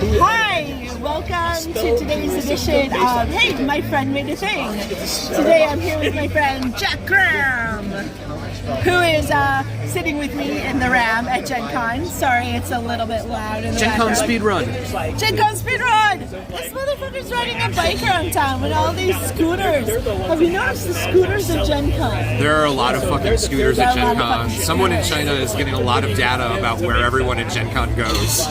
Hi, welcome to today's edition of Hey, My Friend Made a Thing. Today I'm here with my friend Jack Graham, who is sitting with me in the Ram at GenCon. Sorry, it's a little bit loud in the GenCon speedrun. GenCon speedrun! This motherfucker's riding a bike around town with all these scooters. Have you noticed the scooters at GenCon? There are a lot of fucking scooters at GenCon. Someone in China is getting a lot of data about where everyone at GenCon goes.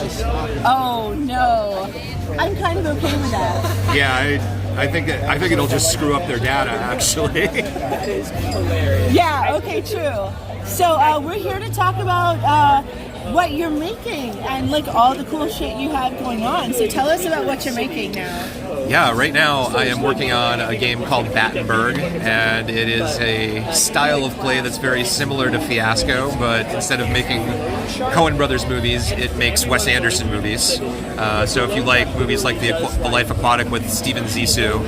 Oh no. I'm kind of okay with that. Yeah, I think it'll just screw up their data, actually. That is hilarious. Yeah, okay, true. So we're here to talk about what you're making and like all the cool shit you have going on. So tell us about what you're making now. Yeah, right now I am working on a game called Battenberg, and it is a style of play that's very similar to Fiasco, but instead of making Coen Brothers movies, it makes Wes Anderson movies. So if you like movies like The Life Aquatic with Steven Zissou,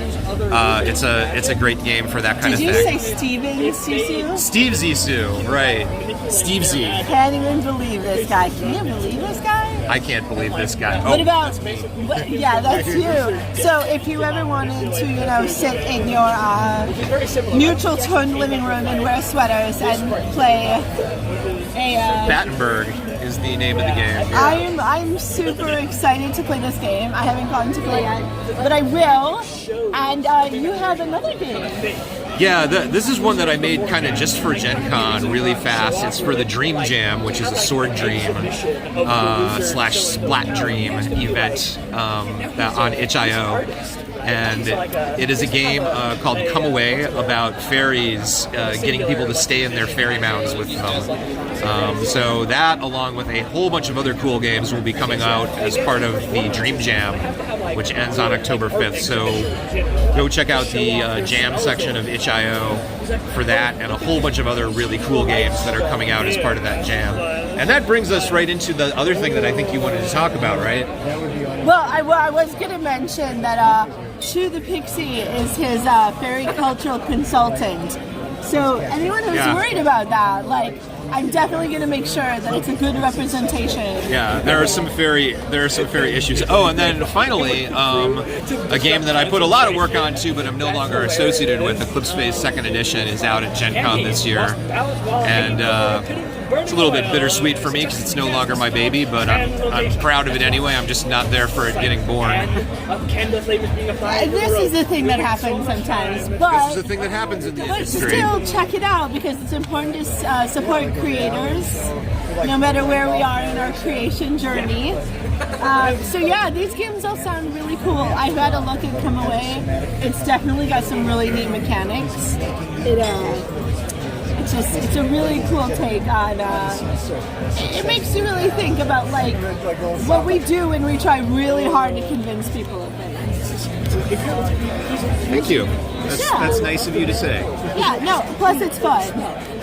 it's a great game for that kind of thing. Did you say Steven Zissou? Steve Zissou, right. Steve Z. I can't even believe this guy. Can you believe this guy? I can't believe this guy. What about, yeah, that's you. So if you ever wanted to, sit in your neutral toned living room and wear sweaters and play a... Battenberg is the name of the game. I'm super excited to play this game. I haven't gotten to play it, but I will. And you have another game. Yeah, this is one that I made kind of just for Gen Con, really fast. It's for the Dream Jam, which is a sword dream slash splat dream event on itch.io. And it is a game called Come Away, about fairies getting people to stay in their fairy mounds with them. So that, along with a whole bunch of other cool games, will be coming out as part of the Dream Jam, which ends on October 5th. So go check out the Jam section of itch.io for that, and a whole bunch of other really cool games that are coming out as part of that Jam. And that brings us right into the other thing that I think you wanted to talk about, right? Well, I was going to mention that Shu the Pixie is his fairy cultural consultant. So anyone who's worried about that, I'm definitely going to make sure that it's a good representation. Yeah, there are some fairy issues. Oh, and then finally, a game that I put a lot of work on too, but I'm no longer associated with, Eclipse Phase 2nd Edition, is out at Gen Con this year, and it's a little bit bittersweet for me because it's no longer my baby, but I'm proud of it anyway. I'm just not there for it getting born. This is the thing that happens sometimes, but this is the thing that happens in the industry. Still check it out because it's important to support creators, no matter where we are in our creation journey. So yeah, these games all sound really cool. I've had a look at Come Away. It's definitely got some really neat mechanics. It's a really cool take on, it makes you really think about what we do when we try really hard to convince people of things. Thank you. That's nice of you to say. Yeah, no, plus it's fun.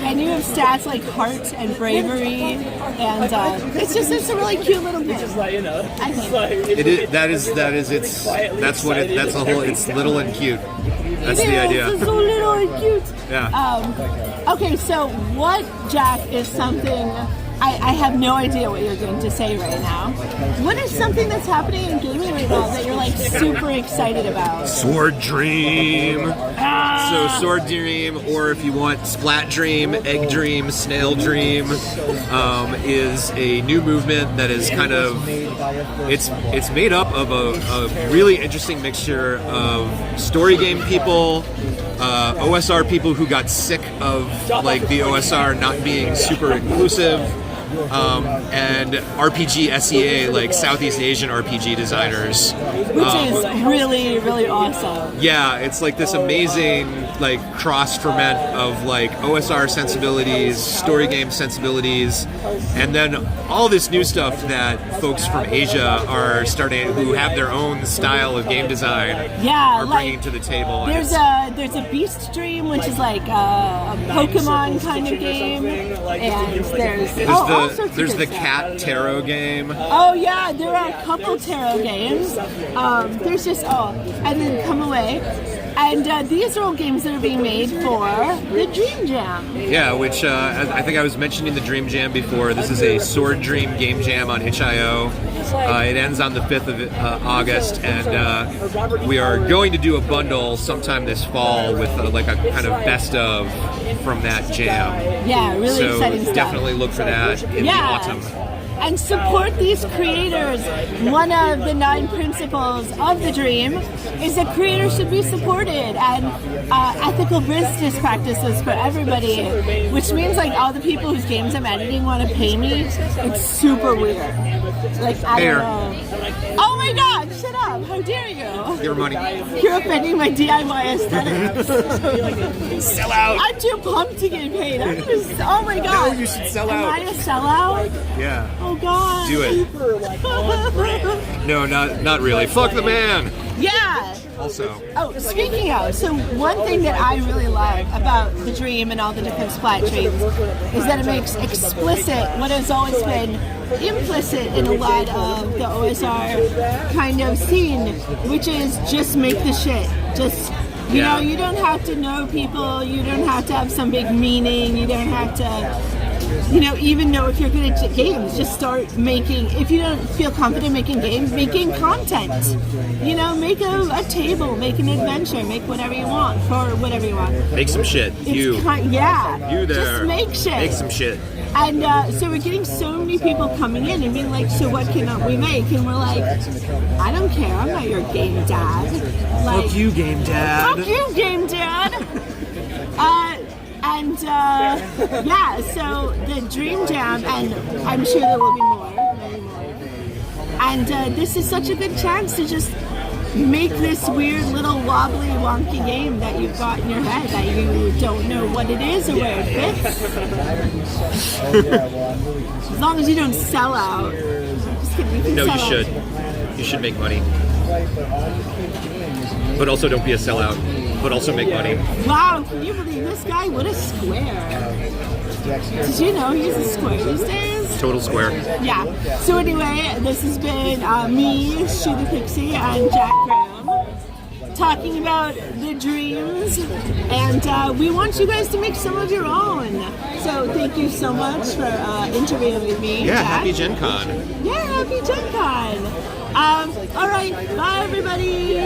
And you have stats like heart and bravery, and it's a really cute little game. I think. It's little and cute. That's the idea. It's so little and cute. Yeah. Okay, so what, Jack, is something... I have no idea what you're going to say right now. What is something that's happening in gaming right now that you're super excited about? Sword Dream. So Sword Dream, or if you want Splat Dream, Egg Dream, Snail Dream, is a new movement that is kind of it's made up of a really interesting mixture of story game people, OSR people who got sick of the OSR not being super inclusive, and RPG SEA, Southeast Asian RPG designers. Which is really, really awesome. Yeah, it's this amazing cross ferment of OSR sensibilities, story game sensibilities, and then all this new stuff that folks from Asia are starting, who have their own style of game design, are bringing to the table. There's a Beast Dream, which is a Pokemon kind of game, and there's the Cat Tarot game. Oh yeah, there are a couple tarot games. There's just and then Come Away. And these are all games that are being made for the Dream Jam. Yeah, which I think I was mentioning the Dream Jam before. This is a Sword Dream game jam on itch.io. It ends on the 5th of August, and we are going to do a bundle sometime this fall with like a kind of best of from that jam. Yeah, really So exciting stuff. definitely look for that in the autumn. And support these creators. One of the 9 principles of the Dream is that creators should be supported, and ethical business practices for everybody, which means like all the people whose games I'm editing want to pay me. It's super weird. Like, I don't know. Oh my god, shut up. How dare you? Your money. You're offending my DIY aesthetics. Sell out. I'm too pumped to get paid. Oh my god. No, you should sell Am out. I a sellout? Yeah. Oh god. Do it. No, not really. Fuck the man. Yeah. Also. Oh, speaking of, so one thing that I really love about the Dream and all the different splat dreams is that it makes explicit what has always been implicit in a lot of the OSR kind of scene, which is just make the shit. Just, you know, you don't have to know people, you don't have to have some big meaning, you don't have to, you know, even know if you're good at games, just start making, if you don't feel confident making games, making content. You know, make a table, make an adventure, make whatever you want, for whatever you want. Make some shit. You Yeah. there. Just make shit. Make some shit. And so we're getting so many people coming in and being like, so what can we make? And we're like, I don't care, I'm not your game dad. Like, Fuck you, game dad. Fuck you, game dad. Yeah, so the Dream Jam, and I'm sure there will be more, many more. And this is such a good chance to just make this weird little wobbly, wonky game that you've got in your head that you don't know what it is or where it fits. As long as you don't sell out. Just kidding, you can No, sell you out. should. You should make money. But also don't be a sellout. But also make money. Wow, can you believe this guy? What a square. Did you know he's a square these days? Total square. Yeah. So anyway, this has been me, Shu the Pixie, and Jack Graham, talking about the dreams, and we want you guys to make some of your own. So thank you so much for interviewing with me. Yeah, Jack. happy Gen Con. Yeah, happy Gen Con. All right, bye everybody.